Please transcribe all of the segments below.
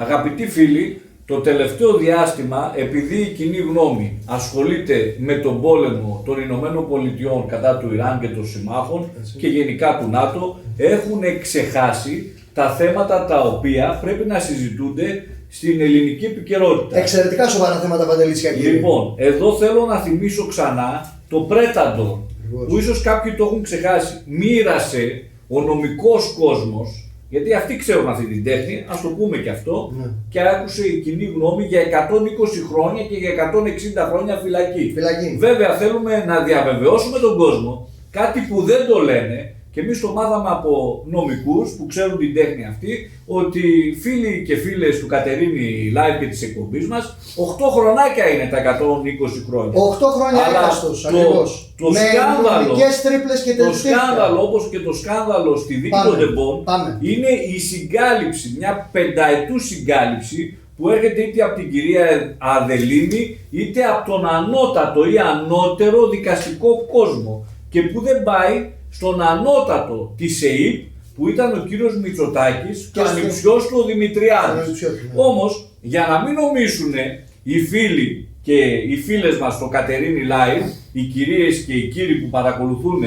Αγαπητοί φίλοι, το τελευταίο διάστημα, επειδή η κοινή γνώμη ασχολείται με τον πόλεμο των Ηνωμένων Πολιτειών κατά του Ιράν και των συμμάχων και γενικά του ΝΑΤΟ, έχουν ξεχάσει τα θέματα τα οποία πρέπει να συζητούνται στην ελληνική επικαιρότητα. Εξαιρετικά σοβαρά θέματα, Παντελή Τσιακύρη. Λοιπόν, εδώ θέλω να θυμίσω ξανά το Predator, που ίσως κάποιοι το έχουν ξεχάσει. Μοίρασε ο νομικός κόσμος, γιατί αυτοί ξέρουν αυτή την τέχνη, ας το πούμε και αυτό, και άκουσε η κοινή γνώμη για 120 χρόνια και για 160 χρόνια φυλακή. Βέβαια θέλουμε να διαβεβαιώσουμε τον κόσμο κάτι που δεν το λένε, και εμείς το μάθαμε από νομικούς που ξέρουν την τέχνη αυτή, ότι φίλοι και φίλες του Κατερίνη Live και της εκπομπής μας, 8 χρονάκια είναι τα 120 χρόνια. 8 χρόνια έκαστος, ακριβώς. Το σκάνδαλο, όπως και το σκάνδαλο στη δίκη των Ντεμπών, είναι η συγκάλυψη, μια πενταετούς συγκάλυψη που έρχεται είτε από την κυρία Αδελήνη, είτε από τον ανώτατο ή ανώτερο δικαστικό κόσμο, και που δεν πάει στον ανώτατο της ΕΕΠ, που ήταν ο κύριος Μητσοτάκης και ο ανιψιός του ο Δημητριάδης. Όμως, για να μην νομίσουν οι φίλοι και οι φίλες μας στο Κατερίνη Live, οι κυρίες και οι κύριοι που παρακολουθούν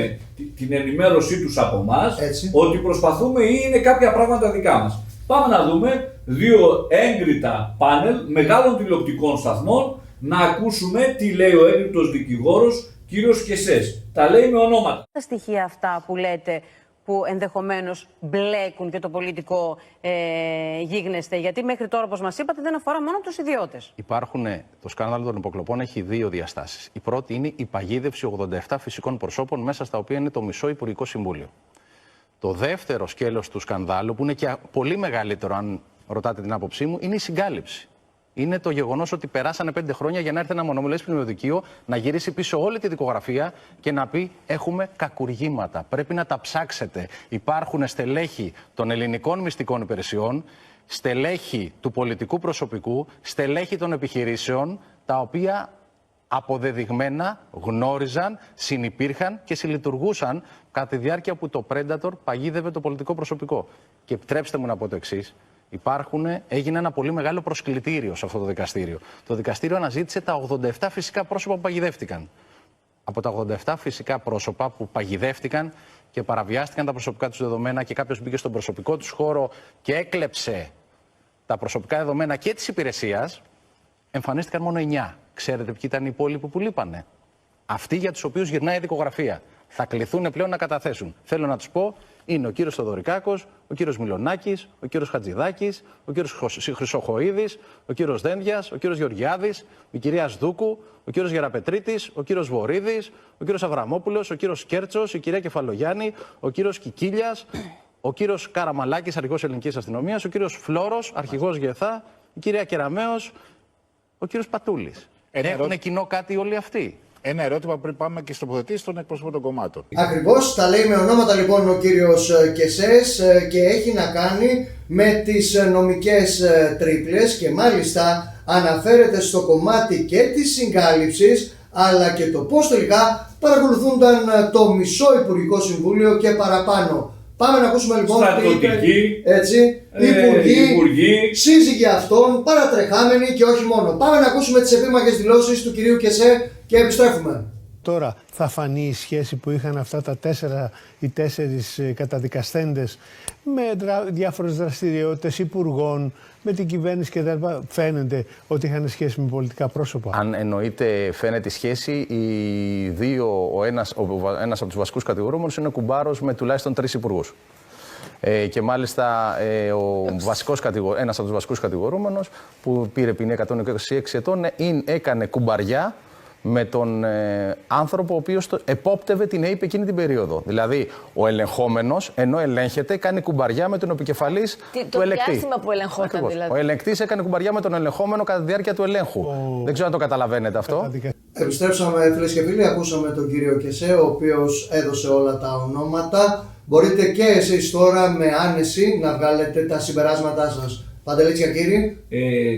την ενημέρωσή τους από εμάς, ότι προσπαθούμε ή είναι κάποια πράγματα δικά μας. Πάμε να δούμε δύο έγκριτα πάνελ μεγάλων τηλεοπτικών σταθμών, να ακούσουμε τι λέει ο έγκριτος δικηγόρος κύριος Κεσές. Τα λέει με ονόματα. Τα στοιχεία αυτά που λέτε, που ενδεχομένως μπλέκουν και το πολιτικό γίγνεσθε, γιατί μέχρι τώρα, όπως μας είπατε, δεν αφορά μόνο τους ιδιώτες. Το σκάνδαλο των υποκλοπών έχει δύο διαστάσεις. Η πρώτη είναι η παγίδευση 87 φυσικών προσώπων, μέσα στα οποία είναι το μισό Υπουργικό Συμβούλιο. Το δεύτερο σκέλος του σκανδάλου, που είναι και πολύ μεγαλύτερο, αν ρωτάτε την άποψή μου, είναι η συγκάλυψη. Είναι το γεγονός ότι περάσανε 5 χρόνια για να έρθει ένα μονομιλές πνευματοκείο, να γυρίσει πίσω όλη τη δικογραφία και να πει: έχουμε κακουργήματα. Πρέπει να τα ψάξετε. Υπάρχουν στελέχη των ελληνικών μυστικών υπηρεσιών, στελέχη του πολιτικού προσωπικού, στελέχη των επιχειρήσεων, τα οποία αποδεδειγμένα γνώριζαν, συνυπήρχαν και συλλειτουργούσαν κατά τη διάρκεια που το Predator παγίδευε το πολιτικό προσωπικό. Και επιτρέψτε μου να πω το εξής. Έγινε ένα πολύ μεγάλο προσκλητήριο σε αυτό το δικαστήριο. Το δικαστήριο αναζήτησε τα 87 φυσικά πρόσωπα που παγιδεύτηκαν. Από τα 87 φυσικά πρόσωπα που παγιδεύτηκαν και παραβιάστηκαν τα προσωπικά τους δεδομένα, και κάποιος μπήκε στον προσωπικό τους χώρο και έκλεψε τα προσωπικά δεδομένα και της υπηρεσίας, εμφανίστηκαν μόνο 9. Ξέρετε ποιοι ήταν οι υπόλοιποι που λείπανε? Αυτοί για τους οποίους γυρνάει η δικογραφία. Θα κληθούν πλέον να καταθέσουν. Θέλω να τους πω, είναι ο κύριος Θοδωρικάκος, ο κύριος Μιλονάκης, ο κύριος Χατζηδάκης, ο κύριος Χρυσοχοΐδης, ο κύριος Δένδιας, ο κύριος Γεωργιάδης, η κυρία Σδούκου, ο κύριος Γεραπετρίτης, ο κύριος Βορίδης, ο κύριος Αβραμόπουλος, ο κύριος Κέρτσος, η κυρία Κεφαλογιάννη, ο κύριος Κικίλιας, ο κύριος Καραμαλάκης, αρχηγός ελληνικής αστυνομίας, ο κύριος Φλόρος, αρχηγός ΓΕΘΑ, η κυρία Κεραμέως, ο κύριος Πατούλης. Έχουν κοινό κάτι όλοι αυτοί? Ένα ερώτημα πριν πάμε και στο τοποθετήσει των εκπροσώπων των κομμάτων. Ακριβώς, τα λέει με ονόματα λοιπόν ο κύριος Κεσές και έχει να κάνει με τις νομικές τρίπλες, και μάλιστα αναφέρεται στο κομμάτι και της συγκάλυψης, αλλά και το πώς τελικά παρακολουθούνταν το μισό Υπουργικό Συμβούλιο και παραπάνω. Πάμε να ακούσουμε λοιπόν υπουργοί, σύζυγοι αυτών, παρατρεχάμενοι και όχι μόνο. Πάμε να ακούσουμε τις επίμαχες δηλώσεις του κυρίου Κεσέ και επιστρέφουμε. Τώρα θα φανεί η σχέση που είχαν αυτά τα 4 καταδικαστέντες με διάφορες δραστηριότητες υπουργών, με την κυβέρνηση κτλ. Φαίνεται ότι είχαν σχέση με πολιτικά πρόσωπα. Αν εννοείται φαίνεται η σχέση, οι δύο, ένας από τους βασικούς κατηγορούμενους είναι κουμπάρος με τουλάχιστον 3 υπουργούς. Και μάλιστα ένας από τους βασικούς κατηγορούμενους, που πήρε ποινή 126 ετών, έκανε κουμπαριά με τον άνθρωπο ο οποίος επόπτευε την ΑΕΠ εκείνη την περίοδο. Δηλαδή, ο ελεγχόμενος, ενώ ελέγχεται, κάνει κουμπαριά με τον επικεφαλής του ελεγκτή. Το διάστημα που ελεγχόταν δηλαδή. Ο ελεγκτής έκανε κουμπαριά με τον ελεγχόμενο κατά τη διάρκεια του ελέγχου. Δεν ξέρω αν το καταλαβαίνετε αυτό. Επιστρέψαμε, φίλες και φίλοι, ακούσαμε τον κύριο Κεσέ, ο οποίος έδωσε όλα τα ονόματα. Μπορείτε και εσείς τώρα με άνεση να βγάλετε τα συμπεράσματά σας. Παντελή Τσιακύρη.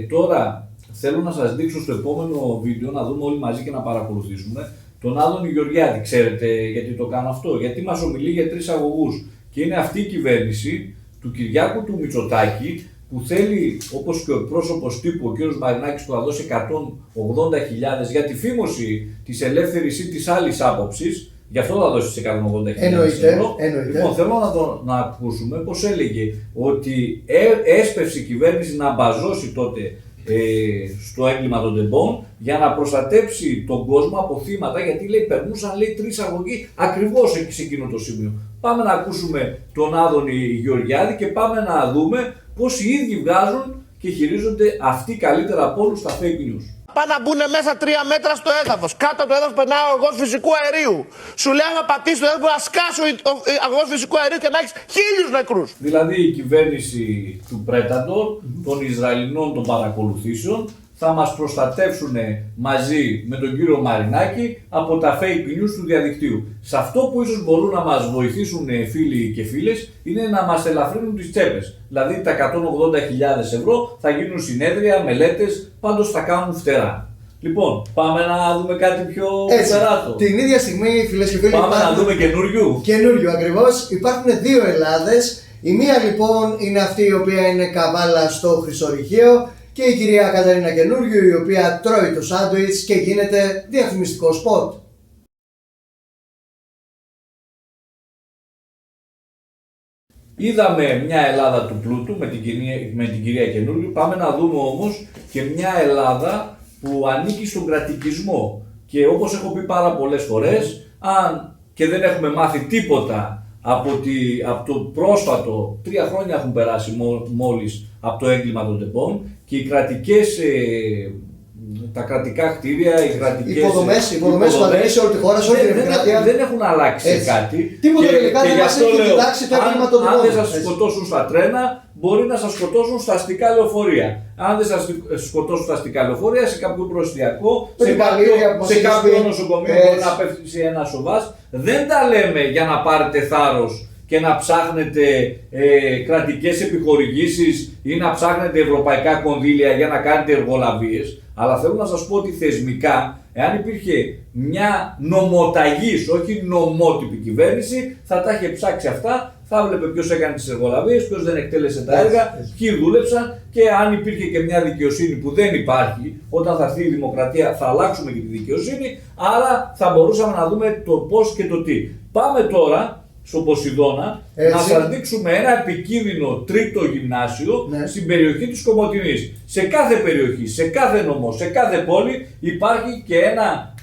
Τώρα θέλω να σας δείξω στο επόμενο βίντεο, να δούμε όλοι μαζί και να παρακολουθήσουμε τον Άδωνη Γεωργιάδη. Ξέρετε γιατί το κάνω αυτό? Γιατί μας ομιλεί για 3 αγωγούς. Και είναι αυτή η κυβέρνηση του Κυριάκου του Μητσοτάκη που θέλει, όπως και ο εκπρόσωπος τύπου, ο κ. Μαρινάκης, που θα δώσει 180.000 για τη φήμωση της ελεύθερης ή της άλλης άποψης, γι' αυτό θα δώσει τις 180.000 ευρώ. Λοιπόν, θέλω να ακούσουμε πώς έλεγε ότι έσπευσε η κυβέρνηση να μπαζώσει τότε στο έγκλημα των τεμπών για να προστατέψει τον κόσμο από θύματα, γιατί λέει περνούσαν, λέει, 3 αγωγοί ακριβώς εκεί σε εκείνο το σημείο. Πάμε να ακούσουμε τον Άδωνη Γεωργιάδη και πάμε να δούμε πώς οι ίδιοι βγάζουν και χειρίζονται αυτοί καλύτερα από όλους τα fake news. Πάνε να μπουν μέσα 3 μέτρα στο έδαφος. Κάτω από το έδαφος περνάει ο αγωγός φυσικού αερίου. Σου λέει άμα πατήσει το έδαφος να σκάσει ο αγωγός φυσικού αερίου και να έχεις 1000 νεκρούς. Δηλαδή η κυβέρνηση του Predator, των Ισραηλινών των παρακολουθήσεων, θα μας προστατεύσουν μαζί με τον κύριο Μαρινάκη από τα fake news του διαδικτύου. Σε αυτό που ίσως μπορούν να μας βοηθήσουν φίλοι και φίλες είναι να μας ελαφρύνουν τις τσέπες. Δηλαδή τα 180.000 ευρώ θα γίνουν συνέδρια, μελέτες, πάντως θα κάνουν φτερά. Λοιπόν, πάμε να δούμε κάτι πιο περάτο. Την ίδια στιγμή, φίλες και φίλοι, πάμε να δούμε καινούριου. Καινούριου ακριβώς. Υπάρχουν δύο Ελλάδες. Η μία λοιπόν είναι αυτή η οποία είναι καβάλα στο Χρυσορυχείο και η κυρία Καταρίνα Καινούριου, η οποία τρώει το σάντουιτς και γίνεται διαφημιστικό σποτ. Είδαμε μια Ελλάδα του πλούτου με την κυρία Καινούριου. Πάμε να δούμε όμως και μια Ελλάδα που ανήκει στον κρατικισμό. Και όπως έχω πει πάρα πολλές φορές, αν και δεν έχουμε μάθει τίποτα από το πρόσφατο, 3 χρόνια έχουν περάσει μόλις από το έγκλημα των τεμπών, και οι κρατικές, τα κρατικά κτίρια, οι κρατικές υποδομές που σε όλη τη χώρα, σε όλη την επικράτεια, δεν έχουν αλλάξει σε κάτι. Τίποτα τελικά δεν μας έχει διδάξει το έγκλημα των τεμπών. Αν δεν σας σκοτώσουν στα τρένα, μπορεί να σας σκοτώσουν στα αστικά λεωφορεία. Αν δεν σας σκοτώσουν στα αστικά λεωφορεία, σε κάποιο προστιακό, σε κάποιο νοσοκομείο μπορεί να πέφτει σε ένα σοβάς. Δεν τα λέμε για να πάρετε θάρρος και να ψάχνετε κρατικές επιχορηγήσεις ή να ψάχνετε ευρωπαϊκά κονδύλια για να κάνετε εργολαβίες. Αλλά θέλω να σας πω ότι θεσμικά, εάν υπήρχε μια νομοταγής, όχι νομότυπη κυβέρνηση, θα τα είχε ψάξει αυτά, θα έβλεπε ποιος έκανε τις εργολαβίες, ποιος δεν εκτέλεσε τα έργα, ποιοι δούλεψαν, και αν υπήρχε και μια δικαιοσύνη που δεν υπάρχει, όταν θα έρθει η δημοκρατία θα αλλάξουμε και τη δικαιοσύνη, άρα θα μπορούσαμε να δούμε το πώς και το τι. Πάμε τώρα στο Ποσειδώνα, να σας δείξουμε ένα επικίνδυνο τρίτο γυμνάσιο στην περιοχή της Κομοτηνής. Σε κάθε περιοχή, σε κάθε νομό, σε κάθε πόλη υπάρχει και ένα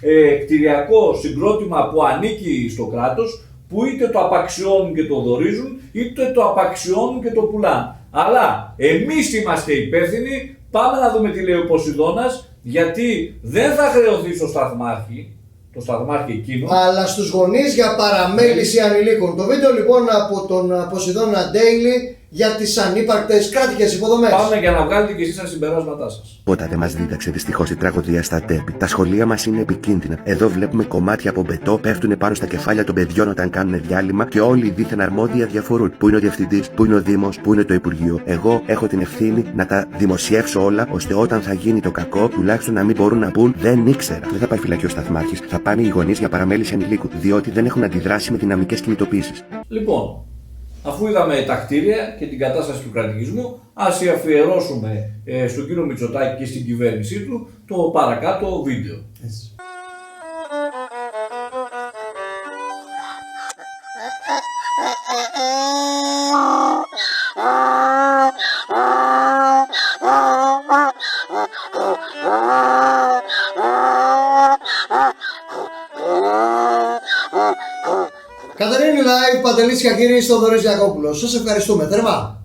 κτηριακό συγκρότημα που ανήκει στο κράτος, που είτε το απαξιώνουν και το δωρίζουν, είτε το απαξιώνουν και το πουλάνε. Αλλά εμείς είμαστε υπεύθυνοι. Πάμε να δούμε τι λέει ο Ποσειδώνας, γιατί δεν θα χρεωθεί στο σταθμάρχη, το σταθμάρχη εκείνο, αλλά στους γονείς για παραμέληση ανηλίκων. Το βίντεο λοιπόν από τον Ποσειδώνα Daily για τις ανύπαρκτες κράτικες υποδομές. Πάμε για να βγάλετε και εσείς τα συμπεράσματά σας. Τίποτα δεν μας δίδαξε δυστυχώς η τραγωδία στα Τέμπη. Τα σχολεία μας είναι επικίνδυνα. Εδώ βλέπουμε κομμάτια από μπετό πέφτουν πάνω στα κεφάλια των παιδιών όταν κάνουν διάλειμμα και όλοι οι δίθεν αρμόδια διαφορούν. Πού είναι ο διευθυντής, πού είναι ο Δήμος, πού είναι το Υπουργείο. Εγώ έχω την ευθύνη να τα δημοσιεύσω όλα, ώστε όταν θα γίνει το κακό, τουλάχιστον να μην μπορούν να πούν δεν ήξερα. Δεν θα πάει φυλακή ο σταθμάρχης, θα πάνε οι γονείς για παραμέληση ανηλίκου, διότι δεν έχουν αντιδράσει με δυναμικές κινητοποίησεις. Λοιπόν, αφού είδαμε τα κτίρια και την κατάσταση του κρατικισμού, ας αφιερώσουμε στον κύριο Μητσοτάκη και στην κυβέρνησή του το παρακάτω βίντεο. Κατερίνη Live, Παντελής Χακύρης, Θοδωρής Διακόπουλος. Σας ευχαριστούμε θερμά.